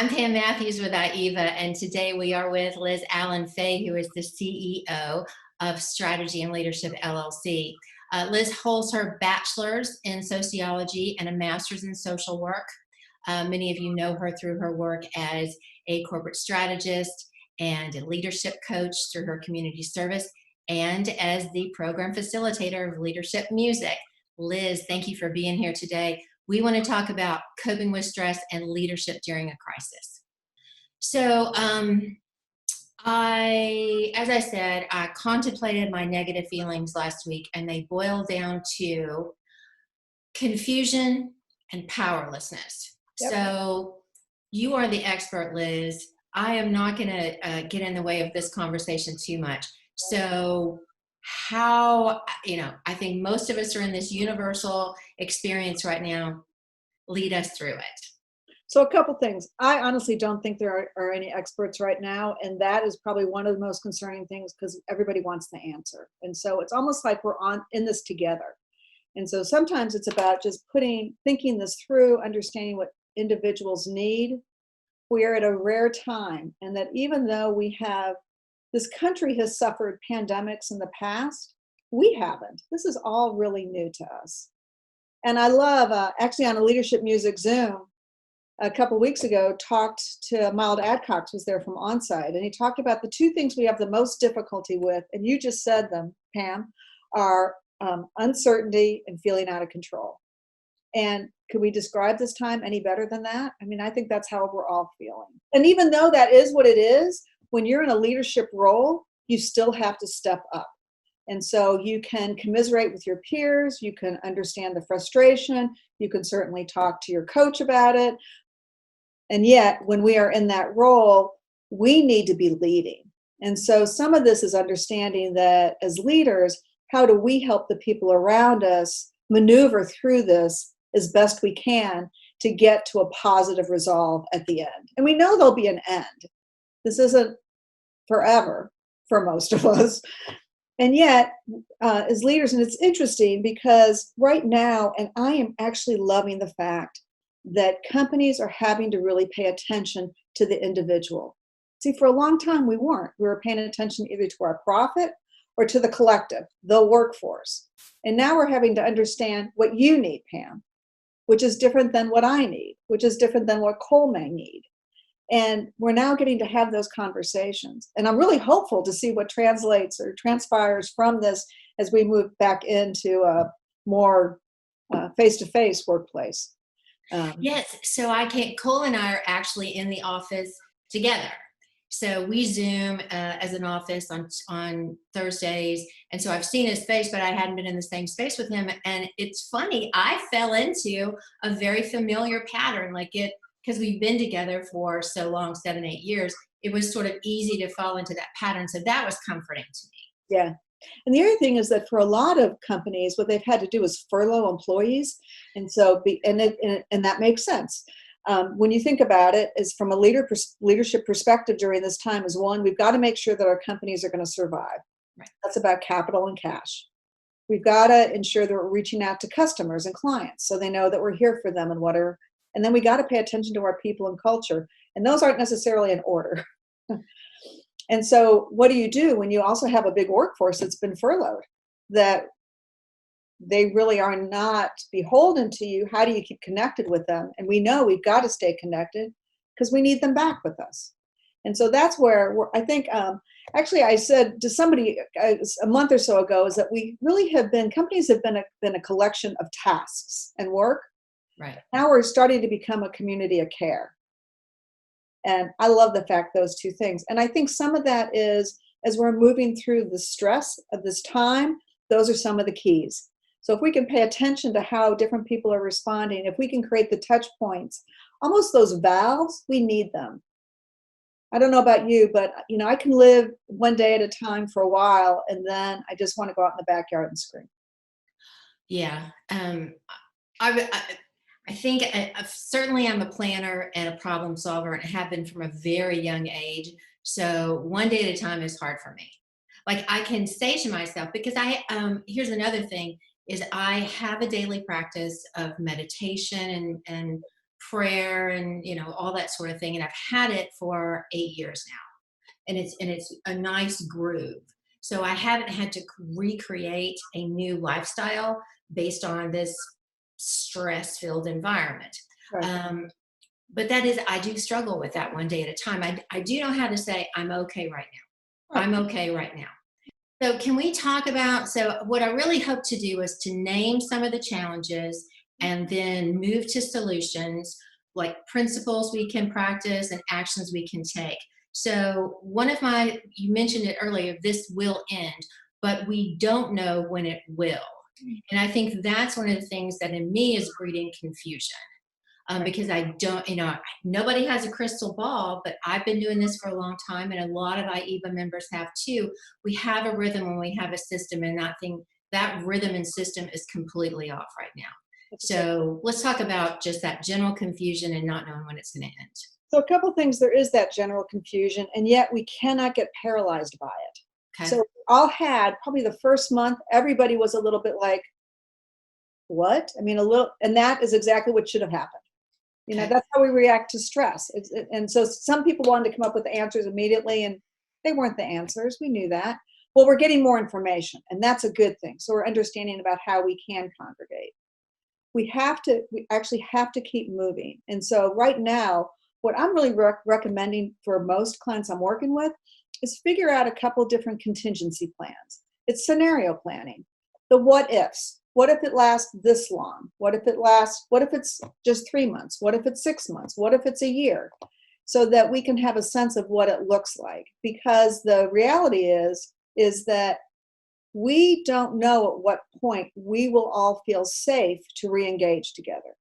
I'm Pam Matthews with IEBA, and today we are with Liz Allen Fey, who is the CEO of Strategy and Leadership LLC. Liz holds her bachelor's in sociology and a master's in social work. Many of you know her through her work as a corporate strategist and a leadership coach through her community service, and as the program facilitator of leadership music. Liz, thank you for being here today. We want to talk about coping with stress and leadership during a crisis. So, as I said, I contemplated my negative feelings last week, and they boil down to confusion and powerlessness. Yep. So, you are the expert, Liz. I am not going to get in the way of this conversation too much. So, I think most of us are in this universal experience right now. Lead us through it. So a couple things. I honestly don't think there are any experts right now, and that is probably one of the most concerning things because everybody wants the answer. And so it's almost like we're in this together. And so sometimes it's about just thinking this through, understanding what individuals need. We are at a rare time, and that even though this country has suffered pandemics in the past, we haven't. This is all really new to us. And I love, actually on a leadership music Zoom, a couple weeks ago, talked to Mild Adcox, was there from Onsite, and he talked about the two things we have the most difficulty with, and you just said them, Pam, are uncertainty and feeling out of control. And could we describe this time any better than that? I mean, I think that's how we're all feeling. And even though that is what it is, when you're in a leadership role, you still have to step up. And so you can commiserate with your peers, you can understand the frustration, you can certainly talk to your coach about it. And yet, when we are in that role, we need to be leading. And so some of this is understanding that as leaders, how do we help the people around us maneuver through this as best we can to get to a positive resolve at the end? And we know there'll be an end. This isn't forever for most of us. And yet, as leaders, and it's interesting because right now, and I am actually loving the fact that companies are having to really pay attention to the individual. See, for a long time, we weren't. We were paying attention either to our profit or to the collective, the workforce. And now we're having to understand what you need, Pam, which is different than what I need, which is different than what Cole may need. And we're now getting to have those conversations. And I'm really hopeful to see what translates or transpires from this as we move back into a more face-to-face workplace. Yes, so Cole and I are actually in the office together. So we Zoom as an office on Thursdays. And so I've seen his face, but I hadn't been in the same space with him. And it's funny, I fell into a very familiar pattern, because we've been together for so long, 7, 8 years, it was sort of easy to fall into that pattern. So that was comforting to me. Yeah. And the other thing is that for a lot of companies, what they've had to do is furlough employees. And so, and that makes sense. When you think about it, is from a leadership perspective during this time is one, we've got to make sure that our companies are going to survive. Right. That's about capital and cash. We've got to ensure that we're reaching out to customers and clients so they know that we're here for them and then we got to pay attention to our people and culture. And those aren't necessarily in order. And so what do you do when you also have a big workforce that's been furloughed, that they really are not beholden to you? How do you keep connected with them? And we know we've got to stay connected because we need them back with us. And so that's where I think, actually I said to somebody a month or so ago, is that we really companies have been a collection of tasks and work. Right. Now we're starting to become a community of care. And I love the fact those two things. And I think some of that is, as we're moving through the stress of this time, those are some of the keys. So if we can pay attention to how different people are responding, if we can create the touch points, almost those valves, we need them. I don't know about you, but I can live one day at a time for a while, and then I just want to go out in the backyard and scream. Yeah. I think certainly I'm a planner and a problem solver, and have been from a very young age. So one day at a time is hard for me. Like I can say to myself, because here's another thing, is I have a daily practice of meditation and prayer and, all that sort of thing. And I've had it for 8 years now. And it's a nice groove. So I haven't had to recreate a new lifestyle based on this stress-filled environment. Right. But I do struggle with that one day at a time. I do know how to say, I'm okay right now. Right. I'm okay right now. So can we talk about, so what I really hope to do is to name some of the challenges and then move to solutions, like principles we can practice and actions we can take. So you mentioned it earlier, this will end, but we don't know when it will. And I think that's one of the things that in me is breeding confusion. Because I don't, nobody has a crystal ball, but I've been doing this for a long time, and a lot of IEBA members have too. We have a rhythm when we have a system, and that rhythm and system is completely off right now. So let's talk about just that general confusion and not knowing when it's going to end. So a couple things, there is that general confusion, and yet we cannot get paralyzed by it. Okay. So all had probably the first month, everybody was a little bit like, what? I mean, and that is exactly what should have happened. Okay. That's how we react to stress. And so some people wanted to come up with the answers immediately, and they weren't the answers. We knew that. Well, we're getting more information, and that's a good thing. So we're understanding about how we can congregate. We actually have to keep moving. And so right now, what I'm really recommending for most clients I'm working with is figure out a couple different contingency plans. It's scenario planning. The what ifs. What if it lasts this long? What if it's just 3 months? What if it's 6 months? What if it's a year? So that we can have a sense of what it looks like. Because the reality is that we don't know at what point we will all feel safe to re-engage together.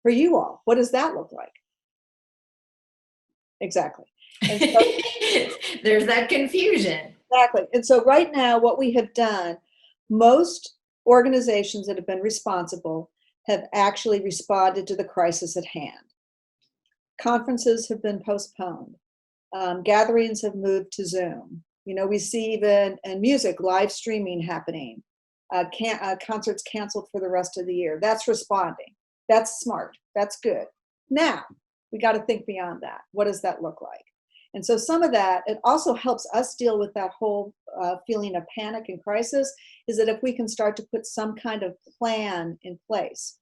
For you all, what does that look like? Exactly. And so, there's that confusion. Exactly. And so right now, what we have done, most organizations that have been responsible have actually responded to the crisis at hand. Conferences have been postponed. Gatherings have moved to Zoom. We see even in music, live streaming happening. Concerts canceled for the rest of the year. That's responding. That's smart. That's good. Now, we got to think beyond that. What does that look like? And so some of that, it also helps us deal with that whole feeling of panic and crisis, is that if we can start to put some kind of plan in place,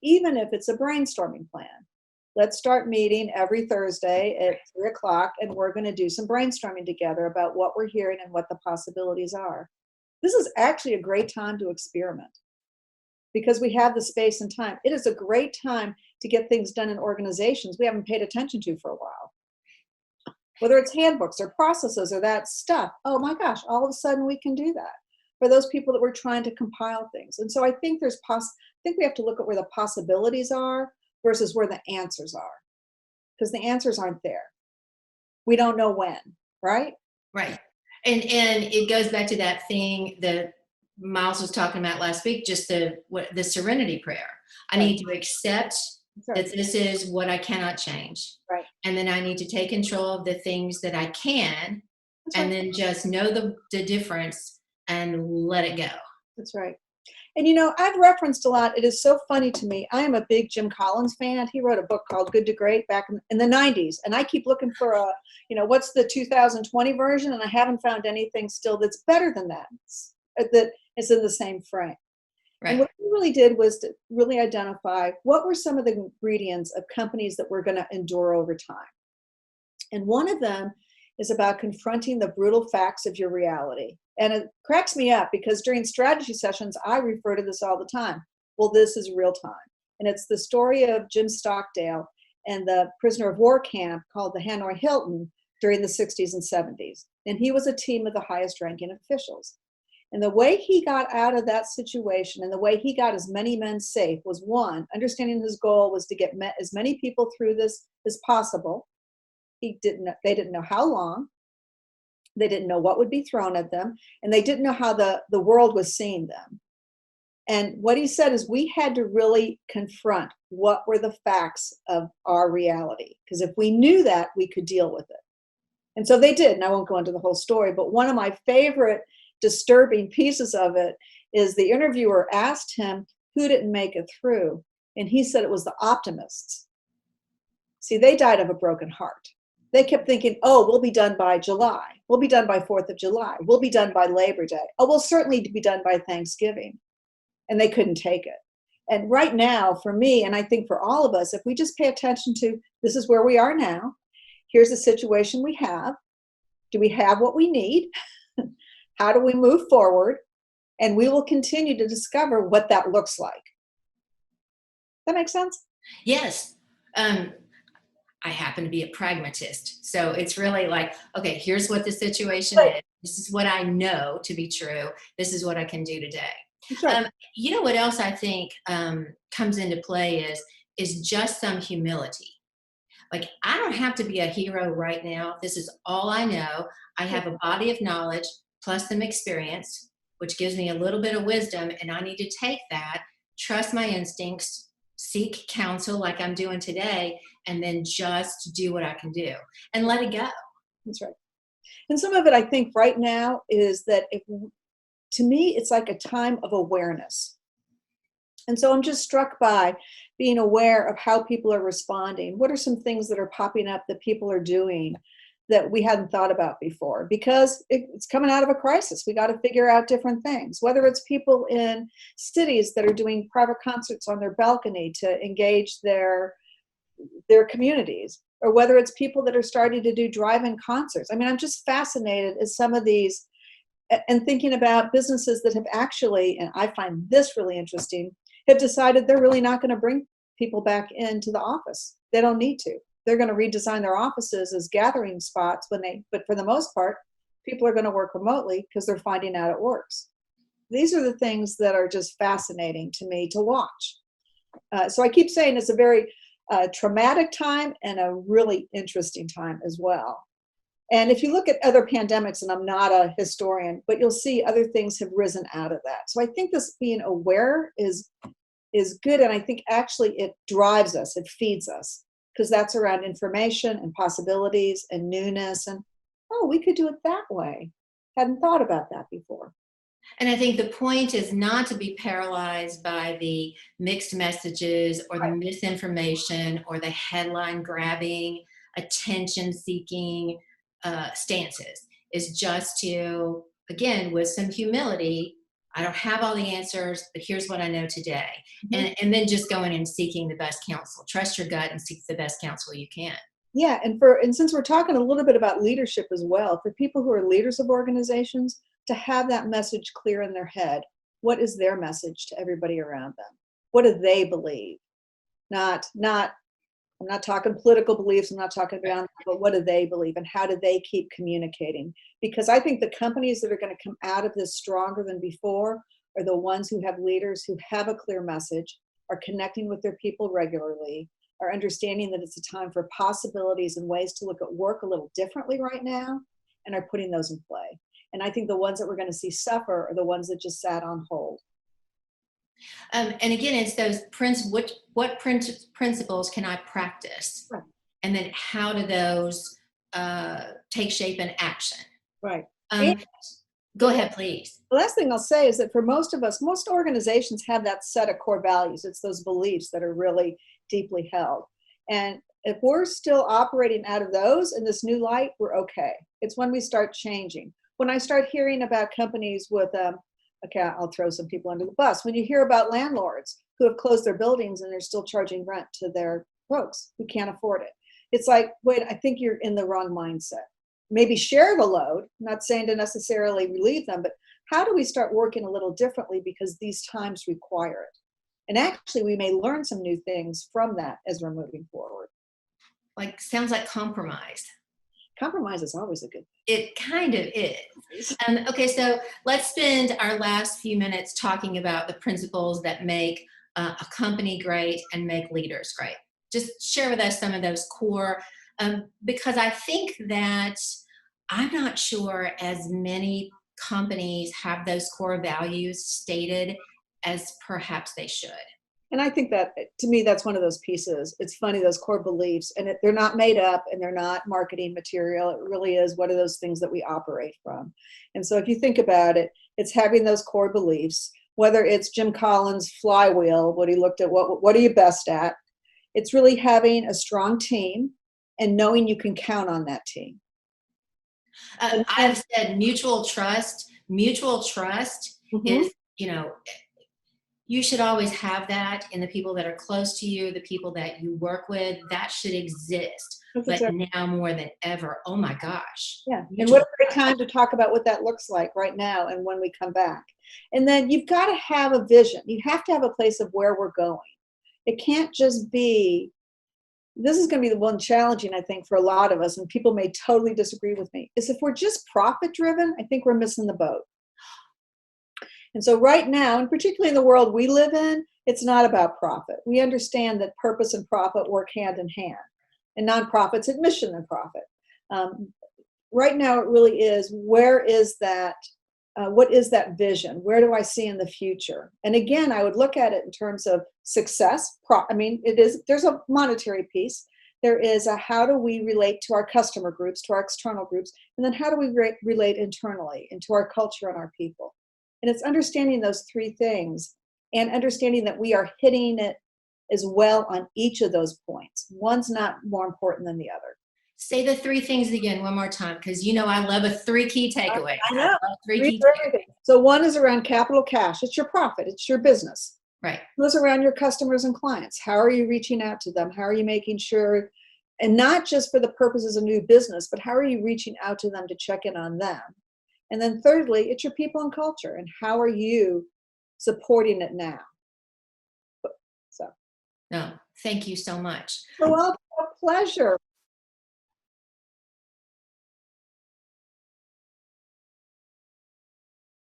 even if it's a brainstorming plan. Let's start meeting every Thursday at 3:00, and we're going to do some brainstorming together about what we're hearing and what the possibilities are. This is actually a great time to experiment because we have the space and time. It is a great time to get things done in organizations we haven't paid attention to for a while. Whether it's handbooks or processes or that stuff, oh my gosh, all of a sudden we can do that for those people that we're trying to compile things. And so I think I think we have to look at where the possibilities are versus where the answers are, because the answers aren't there. We don't know when, right? Right. And it goes back to that thing that Miles was talking about last week, just the serenity prayer. I need to accept that this is what I cannot change. Right. And then I need to take control of the things that I can, and then just know the difference and let it go. That's right. And I've referenced a lot. It is so funny to me. I am a big Jim Collins fan. He wrote a book called Good to Great back in the 90s. And I keep looking for what's the 2020 version? And I haven't found anything still that's better than that is in the same frame. Right. And what he really did was to really identify what were some of the ingredients of companies that were going to endure over time. And one of them is about confronting the brutal facts of your reality. And it cracks me up because during strategy sessions, I refer to this all the time. Well, this is real time. And it's the story of Jim Stockdale and the prisoner of war camp called the Hanoi Hilton during the 60s and 70s. And he was a team of the highest ranking officials. And the way he got out of that situation and the way he got as many men safe was, one, understanding his goal was to get as many people through this as possible. They didn't know how long. They didn't know what would be thrown at them, and they didn't know how the world was seeing them. And what he said is we had to really confront what were the facts of our reality, because if we knew that, we could deal with it. And so they did, and I won't go into the whole story, but one of my favorite disturbing pieces of it is the interviewer asked him who didn't make it through, And he said it was the optimists. See, they died of a broken heart. They kept thinking, oh, we'll be done by July. We'll be done by 4th of July. We'll be done by Labor Day. Oh, we'll certainly be done by Thanksgiving. And they couldn't take it. And right now, for me, and I think for all of us, if we just pay attention to this is where we are now, here's the situation we have. Do we have what we need? How do we move forward? And we will continue to discover what that looks like. That makes sense? Yes. I happen to be a pragmatist. So it's really like, okay, here's what the situation is. This is what I know to be true. This is what I can do today. Right. You know what else I think comes into play is just some humility. Like, I don't have to be a hero right now. This is all I know. I have a body of knowledge plus some experience, which gives me a little bit of wisdom, and I need to take that, trust my instincts, seek counsel like I'm doing today, and then just do what I can do and let it go. That's right. And some of it, I think, right now is that to me, it's like a time of awareness. And so I'm just struck by being aware of how people are responding. What are some things that are popping up that people are doing that we hadn't thought about before? Because it's coming out of a crisis. We got to figure out different things, whether it's people in cities that are doing private concerts on their balcony to engage their communities, or whether it's people that are starting to do drive-in concerts. I mean, I'm just fascinated at some of these and thinking about businesses that have actually, and I find this really interesting, have decided they're really not going to bring people back into the office. They don't need to. They're going to redesign their offices as gathering spots but for the most part, people are going to work remotely because they're finding out it works. These are the things that are just fascinating to me to watch. So I keep saying it's a very traumatic time and a really interesting time as well. And if you look at other pandemics, and I'm not a historian, but you'll see other things have risen out of that. So I think this being aware is good. And I think actually it drives us, it feeds us, because that's around information and possibilities and newness. And, oh, we could do it that way. Hadn't thought about that before. And I think the point is not to be paralyzed by the mixed messages or the misinformation or the headline grabbing, attention seeking stances. Is just to, again, with some humility, I don't have all the answers, but here's what I know today. Mm-hmm. And then just going and seeking the best counsel. Trust your gut and seek the best counsel you can. Yeah, and since we're talking a little bit about leadership as well, for people who are leaders of organizations, to have that message clear in their head. What is their message to everybody around them? What do they believe? I'm not talking political beliefs, I'm not talking beyond, but what do they believe and how do they keep communicating? Because I think the companies that are going to come out of this stronger than before are the ones who have leaders who have a clear message, are connecting with their people regularly, are understanding that it's a time for possibilities and ways to look at work a little differently right now, and are putting those in play. And I think the ones that we're going to see suffer are the ones that just sat on hold. And again, it's those what principles can I practice? Right. And then how do those take shape in action? Right. Go ahead, please. The last thing I'll say is that for most of us, most organizations have that set of core values. It's those beliefs that are really deeply held. And if we're still operating out of those in this new light, we're okay. It's when we start changing. When I start hearing about companies with, okay, I'll throw some people under the bus. When you hear about landlords who have closed their buildings and they're still charging rent to their folks who can't afford it. It's like, wait, I think you're in the wrong mindset. Maybe share the load, not saying to necessarily relieve them, but how do we start working a little differently because these times require it? And actually, we may learn some new things from that as we're moving forward. Like, sounds like compromise. Compromise is always a good thing. It kind of is. Okay, so let's spend our last few minutes talking about the principles that make a company great and make leaders great. Just share with us some of those core, because I think that I'm not sure as many companies have those core values stated as perhaps they should. And I think that, to me, that's one of those pieces. It's funny, those core beliefs, and they're not made up and they're not marketing material. It really is what are those things that we operate from. And so if you think about it, it's having those core beliefs. whether it's Jim Collins' flywheel, what he looked at, what are you best at? It's really having a strong team and knowing you can count on that team. I've said mutual trust. Mutual trust is, you should always have that in the people that are close to you, the people that you work with. That should exist. But now more than ever, oh my gosh. Yeah. And what a great time to talk about what that looks like right now and when we come back. And then you've got to have a vision. You have to have a place of where we're going. It can't just be, this is going to be the one challenging, I think, for a lot of us, and people may totally disagree with me, is if we're just profit driven, I think we're missing the boat. And so right now, and particularly in the world we live in, it's not about profit. We understand that purpose and profit work hand in hand. And nonprofits have mission and profit. Right now, it really is, where is that, what is that vision? Where do I see in the future? And again, I would look at it in terms of success. There's a monetary piece. There is a how do we relate to our customer groups, to our external groups, and then how do we relate internally into our culture and our people? And it's understanding those three things and understanding that we are hitting it as well on each of those points. One's not more important than the other. Say the three things again one more time, because I love a 3 key takeaways. I know. Three key takeaways. So one is around capital cash. It's your profit. It's your business. Right. Two is around your customers and clients. How are you reaching out to them? How are you making sure, and not just for the purposes of new business, but how are you reaching out to them to check in on them? And then thirdly, it's your people and culture, and how are you supporting it now? So. No, thank you so much. Well, a pleasure.